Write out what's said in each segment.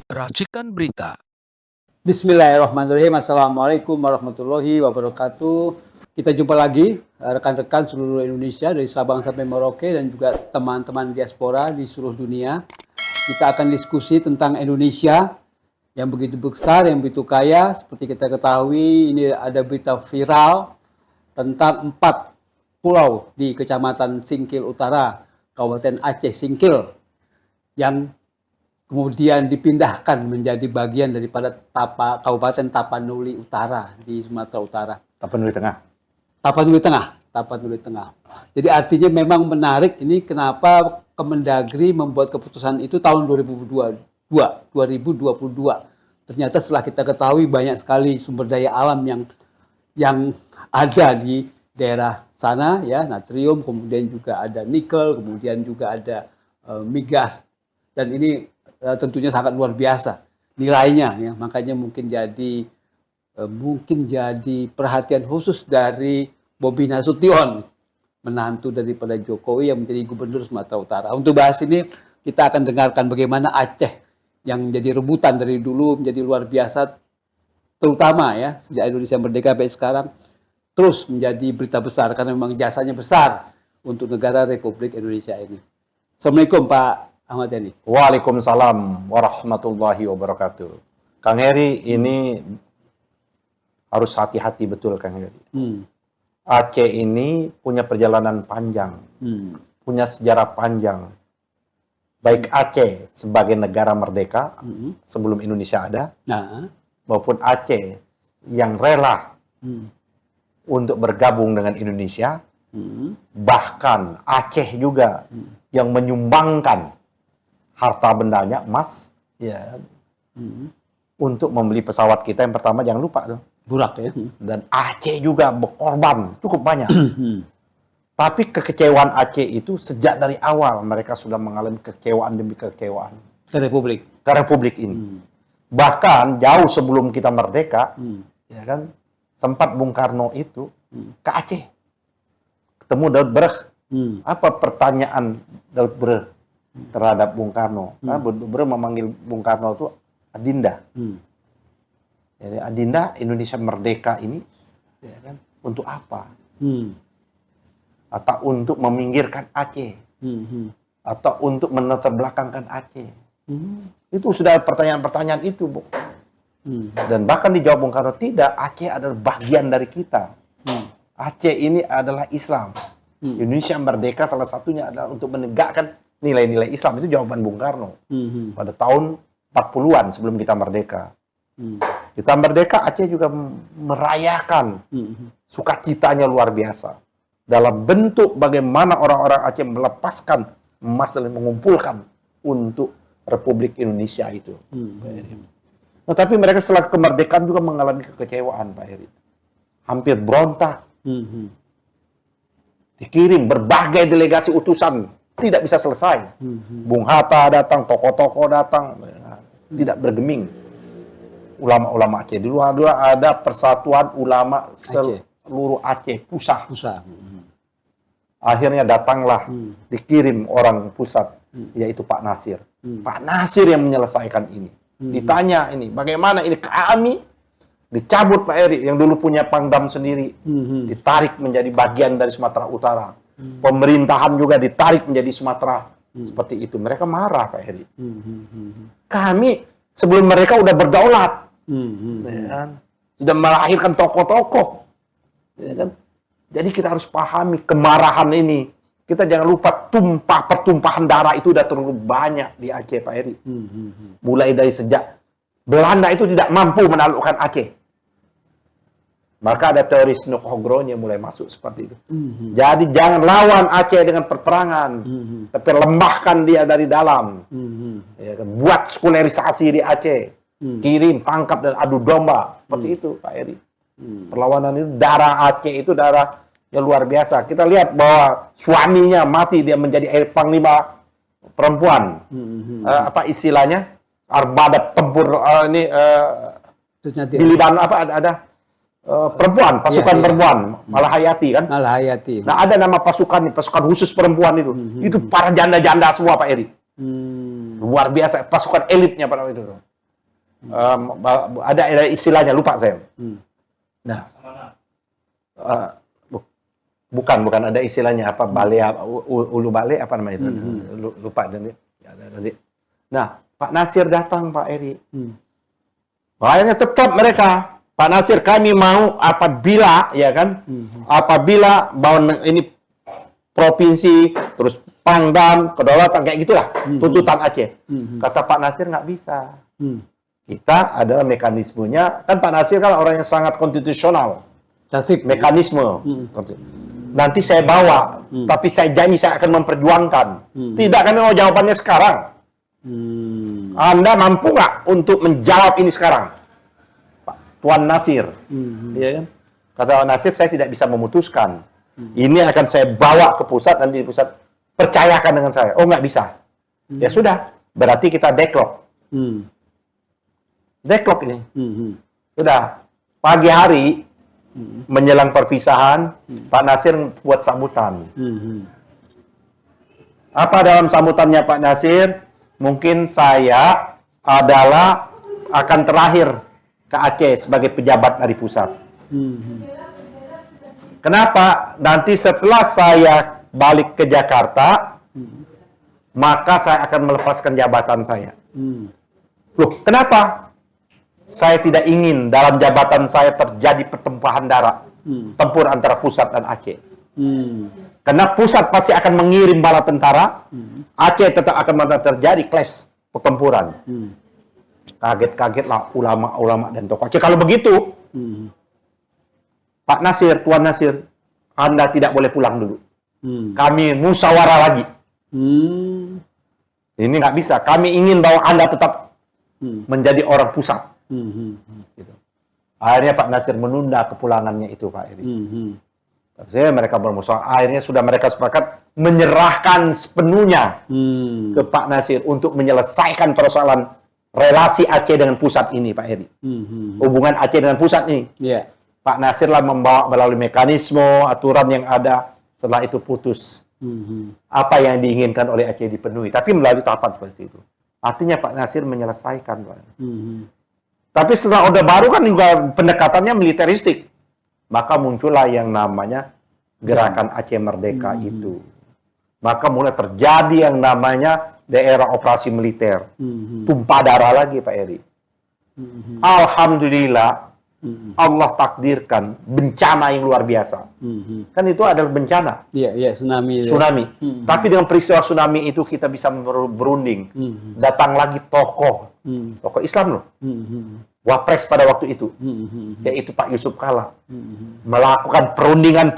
Racikan Berita. Bismillahirrahmanirrahim. Assalamualaikum warahmatullahi wabarakatuh. Kita jumpa lagi rekan-rekan seluruh Indonesia dari Sabang sampai Merauke dan juga teman-teman diaspora di seluruh dunia. Kita akan diskusi tentang Indonesia yang begitu besar, yang begitu kaya. Seperti kita ketahui, ini ada berita viral tentang 4 pulau di Kecamatan Singkil Utara, Kabupaten Aceh Singkil, yang kemudian dipindahkan menjadi bagian daripada Kabupaten Tapanuli Utara di Sumatera Utara. Tapanuli Tengah. Tapanuli Tengah. Tapanuli Tengah. Jadi artinya memang menarik ini kenapa Kemendagri membuat keputusan itu tahun 2022. Ternyata setelah kita ketahui banyak sekali sumber daya alam yang ada di daerah sana, ya, natrium, kemudian juga ada nikel, kemudian juga ada migas, dan ini tentunya sangat luar biasa nilainya, ya. Makanya mungkin jadi perhatian khusus dari Bobi Nasution, menantu daripada Jokowi yang menjadi gubernur Sumatera Utara. Untuk bahas ini kita akan dengarkan bagaimana Aceh yang menjadi rebutan dari dulu menjadi luar biasa, terutama ya sejak Indonesia merdeka sampai sekarang terus menjadi berita besar karena memang jasanya besar untuk negara Republik Indonesia ini. Assalamualaikum Pak Ahmad Yani. Waalaikumsalam warahmatullahi wabarakatuh. Kang Heri, ini harus hati-hati betul, Kang Heri. Aceh ini punya perjalanan panjang, punya sejarah panjang. Baik Aceh sebagai negara merdeka sebelum Indonesia ada, maupun Aceh yang rela untuk bergabung dengan Indonesia, bahkan Aceh juga yang menyumbangkan harta bendanya, emas, ya, untuk membeli pesawat kita yang pertama, jangan lupa tuh. Burak, ya. Dan Aceh juga berkorban cukup banyak. Tapi kekecewaan Aceh itu sejak dari awal mereka sudah mengalami kekecewaan demi kekecewaan. Ke Republik ini. Bahkan jauh sebelum kita merdeka, ya kan, sempat Bung Karno itu ke Aceh, ketemu Daud Breh. Apa pertanyaan Daud Breh terhadap Bung Karno? Daud Breh memanggil Bung Karno itu Adinda. Jadi Adinda, Indonesia merdeka ini, ya kan, untuk apa? Atau untuk meminggirkan Aceh, atau untuk meneterbelakangkan Aceh. Itu sudah pertanyaan-pertanyaan itu, Bu. Dan bahkan dijawab Bung Karno, tidak, Aceh adalah bagian dari kita. Aceh ini adalah Islam. Indonesia merdeka salah satunya adalah untuk menegakkan nilai-nilai Islam. Itu jawaban Bung Karno pada tahun 40-an sebelum kita merdeka. Kita merdeka, Aceh juga merayakan sukacitanya luar biasa. Dalam bentuk bagaimana orang-orang Aceh melepaskan emas dan mengumpulkan untuk Republik Indonesia itu. Nah, tapi mereka setelah kemerdekaan juga mengalami kekecewaan, Pak Heri. Hampir berontak. Dikirim berbagai delegasi utusan, tidak bisa selesai. Bung Hatta datang, tokoh-tokoh datang, tidak bergeming. Ulama-ulama Aceh. Dulu ada Persatuan Ulama seluruh Aceh, Pusat. Akhirnya datanglah, dikirim orang pusat, yaitu Pak Nasir. Pak Nasir yang menyelesaikan ini. Ditanya ini, bagaimana ini kami dicabut, Pak Heri, yang dulu punya Pangdam sendiri, ditarik menjadi bagian dari Sumatera Utara. Pemerintahan juga ditarik menjadi Sumatera. Seperti itu. Mereka marah, Pak Heri. Kami sebelum mereka udah berdaulat, ya kan? Sudah melahirkan tokoh-tokoh, ya kan? Jadi kita harus pahami kemarahan ini. Kita jangan lupa pertumpahan darah itu udah terlalu banyak di Aceh, Pak Heri. Mulai dari sejak Belanda itu tidak mampu menaklukkan Aceh. Maka ada teori Snokhogron yang mulai masuk seperti itu. Jadi jangan lawan Aceh dengan perperangan, tapi lembahkan dia dari dalam. Ya kan? Buat sekularisasi di Aceh, kirim, tangkap dan adu domba, seperti itu, Pak Heri. Perlawanan itu, darah Aceh itu darah yang luar biasa. Kita lihat bahwa suaminya mati, dia menjadi panglima perempuan. Apa istilahnya? Armada tempur di Libanon apa ada perempuan, pasukan perempuan, Malahayati kan? Malahayati. Nah, ada nama pasukan khusus perempuan itu. Itu para janda-janda semua, Pak Eri. Luar biasa, pasukan elitnya pada waktu itu. Ada istilahnya, lupa saya. Nah, bukan ada istilahnya apa, bale, ulu bale apa namanya itu, lupa nanti. Nah, Pak Nasir datang, Pak Eri. Akhirnya tetap mereka, Pak Nasir, kami mau apabila, ya kan, apabila bahwa ini provinsi, terus Pangdam, kedaulatan, kayak gitulah, tuntutan Aceh. Kata Pak Nasir, nggak bisa. Kita adalah mekanismenya, kan Pak Nasir kan orang yang sangat konstitusional. Tasik. Mekanisme. Nanti saya bawa, tapi saya janji saya akan memperjuangkan. Tidak, kami mau jawabannya sekarang. Anda mampu nggak untuk menjawab ini sekarang? Pak Tuan Nasir. Iya kan? Kata Tuan Nasir, saya tidak bisa memutuskan. Ini akan saya bawa ke pusat, nanti di pusat percayakan dengan saya. Oh, nggak bisa. Ya sudah, berarti kita deadlock. Deadlock ini. Sudah, pagi hari, menjelang perpisahan, Pak Nasir buat sambutan. Apa dalam sambutannya Pak Nasir? Mungkin saya adalah akan terakhir ke Aceh sebagai pejabat dari pusat. Kenapa? Nanti setelah saya balik ke Jakarta, maka saya akan melepaskan jabatan saya. Loh, kenapa? Saya tidak ingin dalam jabatan saya terjadi pertumpahan darah, tempur antara pusat dan Aceh. Karena pusat pasti akan mengirim bala tentara, Aceh tetap akan terjadi clash, pertempuran. Kaget-kagetlah ulama-ulama dan tokoh Aceh. Kalau begitu, Pak Nasir, Tuan Nasir, Anda tidak boleh pulang dulu. Kami musyawarah lagi. Ini nggak bisa. Kami ingin bahwa Anda tetap menjadi orang pusat. Gitu. Akhirnya Pak Nasir menunda kepulangannya itu, Pak Eri. Saya mereka bermusyawarah. Akhirnya sudah mereka sepakat menyerahkan sepenuhnya ke Pak Nasir untuk menyelesaikan persoalan relasi Aceh dengan pusat ini, Pak Eri. Hubungan Aceh dengan pusat ini. Pak Nasir lah membawa melalui mekanisme, aturan yang ada. Setelah itu putus. Apa yang diinginkan oleh Aceh dipenuhi. Tapi melalui tahapan seperti itu. Artinya Pak Nasir menyelesaikan, Pak. Tapi setelah Orde Baru kan juga pendekatannya militeristik. Maka muncullah yang namanya Gerakan Aceh Merdeka itu. Maka mulai terjadi yang namanya daerah operasi militer. Tumpah darah lagi, Pak Eri. Alhamdulillah, Allah takdirkan bencana yang luar biasa. Kan itu adalah bencana. Iya, tsunami. Tsunami. Tapi dengan peristiwa tsunami itu kita bisa berunding. Datang lagi tokoh Islam loh. Wapres pada waktu itu, yaitu Pak Yusuf Kala, melakukan perundingan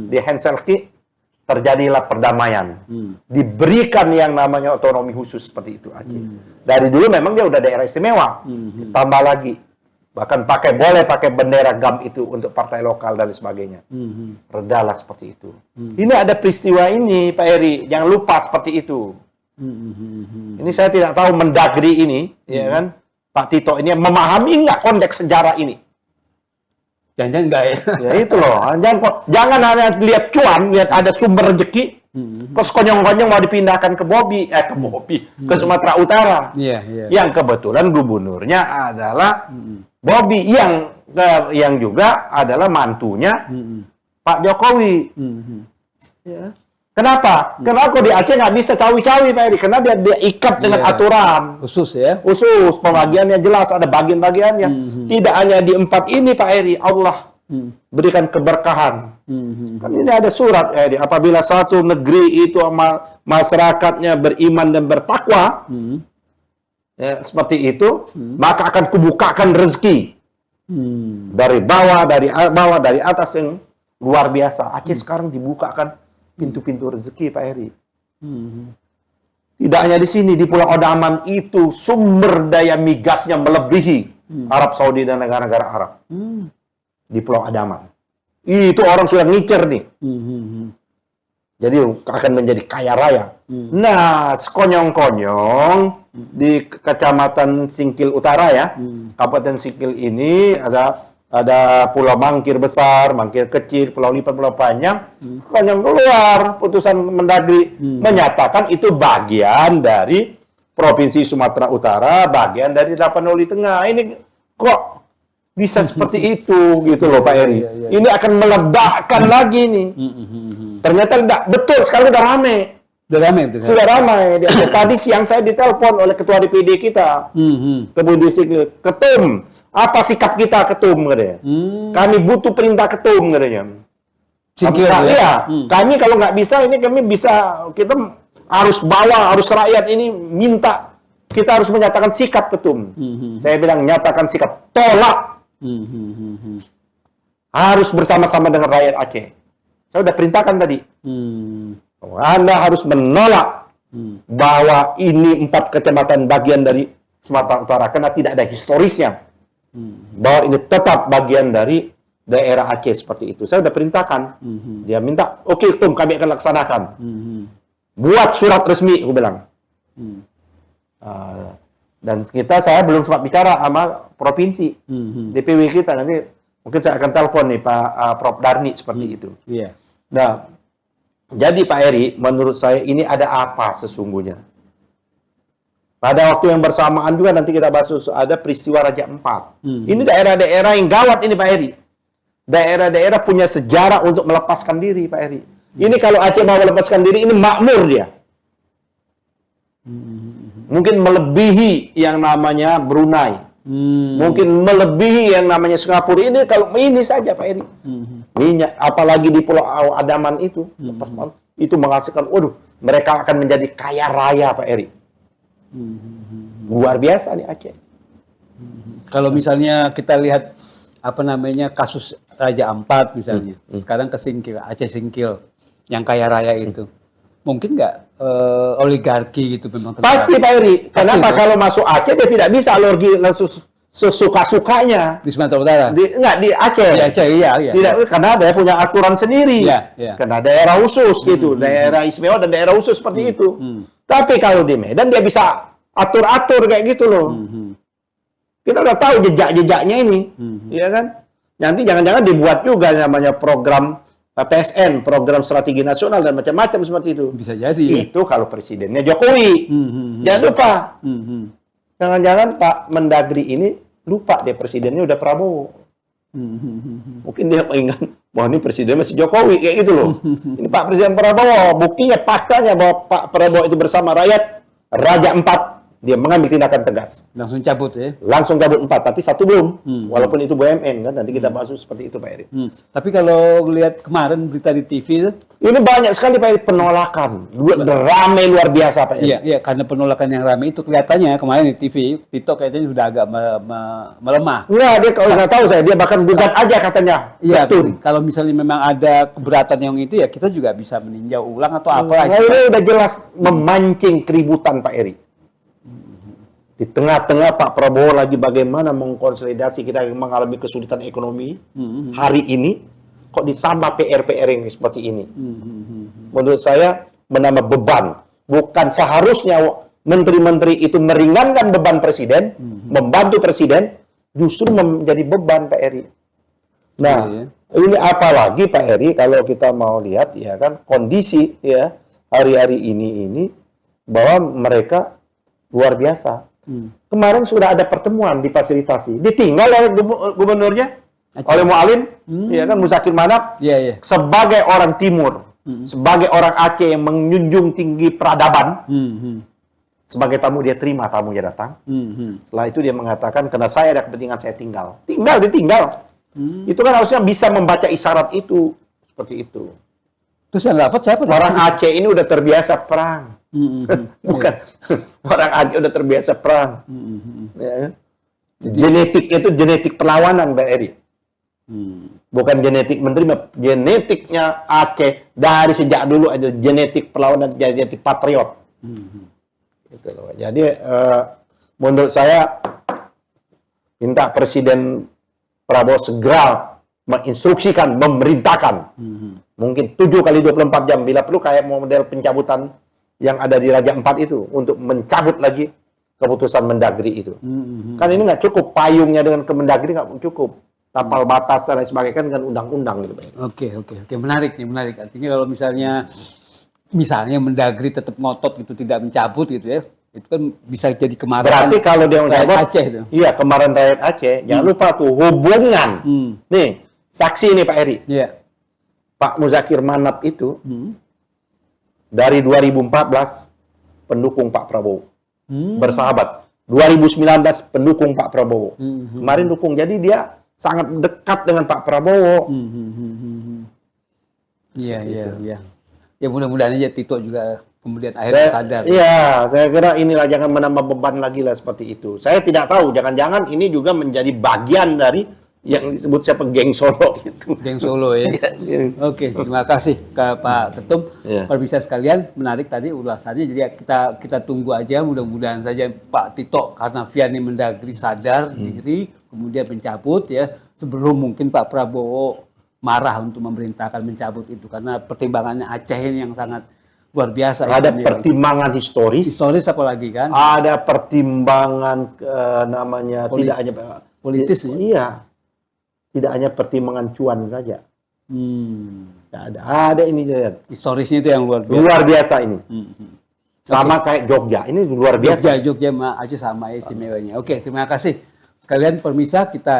di Helsinki, terjadilah perdamaian, diberikan yang namanya otonomi khusus seperti itu Aceh. Dari dulu memang dia udah daerah istimewa, tambah lagi, bahkan boleh pakai bendera GAM itu untuk partai lokal dan sebagainya. Redalah seperti itu. Ini ada peristiwa ini, Pak Eri, jangan lupa seperti itu. Ini saya tidak tahu Mendagri ini, ya kan, Pak Tito ini memahami nggak konteks sejarah ini? Jangan-jangan enggak ya? Ya itu loh, jangan hanya lihat cuan, lihat ada sumber rezeki, kok konyong-konyong mau dipindahkan ke ke Sumatera Utara. Yang kebetulan gubernurnya adalah Bobi yang juga adalah mantunya Pak Jokowi. Ya. Kenapa? Kenapa kok di Aceh nggak bisa cawi-cawi, Pak Eri? Karena dia ikat dengan aturan. Khusus ya? Khusus, pembagiannya jelas, ada bagian-bagiannya. Tidak hanya di 4 ini, Pak Eri, Allah berikan keberkahan. Kan ini ada surat, Eri. Apabila satu negeri itu masyarakatnya beriman dan bertakwa, ya, seperti itu, maka akan kubukakan rezeki. Dari bawah, dari atas yang luar biasa. Aceh sekarang dibukakan pintu-pintu rezeki, Pak Eri. Tidak hanya di sini, di Pulau Odaman itu sumber daya migasnya melebihi Arab Saudi dan negara-negara Arab. Di Pulau Odaman. Itu orang sudah ngicer nih. Jadi akan menjadi kaya raya. Nah, sekonyong-konyong di Kecamatan Singkil Utara ya, Kabupaten Singkil ini ada Pulau Mangkir besar, Mangkir kecil, Pulau Lipat, Pulau Panjang. Konyong keluar putusan Mendagri menyatakan itu bagian dari Provinsi Sumatera Utara bagian dari Tapanuli Tengah. Ini kok bisa seperti itu gitu loh Pak Eri. Ini akan meledakkan lagi nih. Ternyata enggak betul, sekarang udah rame. Udah ramai, betul. Sudah ramai. Tadi siang saya ditelepon oleh ketua DPD kita. Kemudian ketum, apa sikap kita ketum katanya? Kami butuh perintah ketum katanya. Singkir, Iya, kami kalau nggak bisa ini kami bisa, kita harus bawa, harus rakyat ini minta, kita harus menyatakan sikap ketum. Saya bilang nyatakan sikap, tolak. Harus bersama-sama dengan rakyat Aceh. Saya udah perintahkan tadi. Anda harus menolak bahwa ini 4 kecamatan bagian dari Sumatera Utara karena tidak ada historisnya. Bahwa ini tetap bagian dari daerah Aceh seperti itu. Saya sudah perintahkan. Dia minta, oke, Tum, kami akan laksanakan. Buat surat resmi, aku bilang. Dan saya belum sempat bicara sama provinsi, DPW kita. Nanti mungkin saya akan telepon nih Pak Prof. Darni seperti itu. Nah, jadi Pak Eri, menurut saya ini ada apa sesungguhnya? Pada waktu yang bersamaan juga nanti kita bahas ada peristiwa Raja Ampat. Ini daerah-daerah yang gawat ini Pak Eri. Daerah-daerah punya sejarah untuk melepaskan diri Pak Eri. Ini kalau Aceh mau melepaskan diri, ini makmur dia. Mungkin melebihi yang namanya Brunei. Mungkin melebihi yang namanya Singapura. Ini kalau ini saja Pak Eri. Minyak, apalagi di Pulau Andaman itu, itu menghasilkan, waduh, mereka akan menjadi kaya raya Pak Eri. Luar biasa nih Aceh. Kalau misalnya kita lihat apa namanya kasus Raja Ampat misalnya, sekarang ke Singkil, Aceh Singkil, yang kaya raya itu, mungkin nggak oligarki gitu memang? Pasti Pak Eri. Kenapa kalau masuk Aceh dia tidak bisa alergi sesuka-sukanya. Di Sumatera Utara? Enggak, di Aceh. Di Aceh, iya. Tidak, karena dia punya aturan sendiri. Karena daerah khusus gitu, daerah istimewa dan daerah khusus seperti itu. Tapi kalau di Medan dia bisa atur-atur kayak gitu loh. Kita udah tahu jejak-jejaknya ini, ya kan? Nanti jangan-jangan dibuat juga namanya program PSN, program strategi nasional dan macam-macam seperti itu. Bisa jadi. Itu kalau presidennya Jokowi. Jangan lupa. Jangan-jangan Pak Mendagri ini lupa dia presidennya udah Prabowo. Mungkin dia mengingat bahwa ini presiden masih Jokowi kayak gitu loh. Ini Pak Presiden Prabowo, buktinya faktanya bahwa Pak Prabowo itu bersama rakyat Raja Ampat. Dia mengambil tindakan tegas. Langsung cabut ya? Langsung cabut 4, tapi 1 belum. Walaupun itu BUMN kan, nanti kita bahas seperti itu Pak Eri. Tapi kalau lihat kemarin berita di TV itu, ini banyak sekali Pak Eri penolakan. Ramai luar biasa Pak Eri. Iya, karena penolakan yang ramai itu kelihatannya kemarin di TV, TikTok kayaknya sudah agak melemah. Enggak, dia kalau nggak tahu saya, dia bahkan gugat aja katanya. Iya, betul. Kalau misalnya memang ada keberatan yang itu ya kita juga bisa meninjau ulang atau apa. Nah, ini udah jelas memancing keributan Pak Eri. Di tengah-tengah Pak Prabowo lagi bagaimana mengkonsolidasi, kita mengalami kesulitan ekonomi hari ini, kok ditambah PR-PR yang seperti ini. Menurut saya menambah beban. Bukan seharusnya menteri-menteri itu meringankan beban presiden, membantu presiden, justru menjadi beban Pak Eri. Nah, ini apalagi Pak Eri kalau kita mau lihat ya kan kondisi ya hari-hari ini bahwa mereka luar biasa. Kemarin sudah ada pertemuan difasilitasi, ditinggal oleh gubernurnya, oleh Mualim, ya kan Muzakir Manap, sebagai orang Timur, sebagai orang Aceh yang menjunjung tinggi peradaban, sebagai tamu dia terima tamunya datang. Setelah itu dia mengatakan, karena saya ada kepentingan saya tinggal, ditinggal. Itu kan harusnya bisa membaca isyarat itu, seperti itu. Terus yang dapat siapa? Orang Aceh ini udah terbiasa perang. Bukan orang Aceh udah terbiasa perang. Ya. Genetiknya itu genetik perlawanan Mbak Eri. Bukan genetik menerima, genetiknya Aceh dari sejak dulu ada genetik perlawanan, genetik patriot. Gitu loh. Jadi menurut saya minta Presiden Prabowo segera menginstruksikan, memerintahkan mungkin 7 kali 24 jam bila perlu kayak model pencabutan yang ada di Raja Ampat itu untuk mencabut lagi keputusan Mendagri itu. Kan ini nggak cukup payungnya dengan Kemendagri nggak cukup. Tapal batas dan lain sebagainya kan dengan undang-undang gitu. Oke. Menarik. Artinya kalau misalnya Mendagri tetap ngotot gitu tidak mencabut gitu ya. Itu kan bisa jadi kemarahan Berarti kalau dia rakyat mencabut, Aceh itu. iya kemarin rakyat Aceh, jangan lupa tuh hubungan. Nih, saksi nih Pak Eri. Iya. Pak Muzakir Manap itu Hmm. dari 2014 pendukung Pak Prabowo. Hmm. Bersahabat. 2019 pendukung Pak Prabowo. Hmm. Kemarin dukung. Jadi dia sangat dekat dengan Pak Prabowo. Iya, iya, iya. Ya mudah-mudahan aja Tito juga kemudian akhirnya sadar. Iya, saya kira inilah jangan menambah beban lagi lah seperti itu. Saya tidak tahu, jangan-jangan ini juga menjadi bagian dari yang disebut siapa geng Solo itu. Geng Solo ya. Oke, terima kasih ke Pak Ketum. Iya. Pemirsa sekalian, menarik tadi ulasannya. Jadi kita tunggu aja, mudah-mudahan saja Pak Tito Karnavian Mendagri sadar diri, kemudian mencabut ya, sebelum mungkin Pak Prabowo marah untuk memerintahkan mencabut itu, karena pertimbangannya Aceh ini yang sangat luar biasa. Ada istilahnya. pertimbangan historis. Historis apalagi kan? Ada pertimbangan namanya tidak hanya politis ya? Iya. Tidak hanya pertimbangan cuan saja. Ada ini lihat. Historisnya itu yang luar biasa. Luar biasa ini. Sama kayak Jogja. Ini luar biasa. Jogja sama Aceh sama istimewanya. Oke, terima kasih. Sekalian pemirsa kita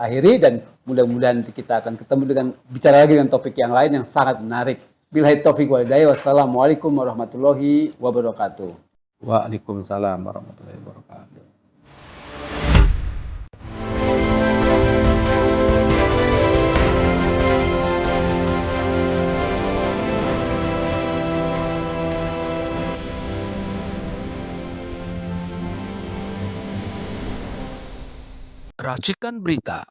akhiri dan mudah-mudahan kita akan ketemu dengan bicara lagi dengan topik yang lain yang sangat menarik. Billahi taufiq wal hidayah. Wassalamualaikum warahmatullahi wabarakatuh. Waalaikumsalam warahmatullahi wabarakatuh. Racikan Berita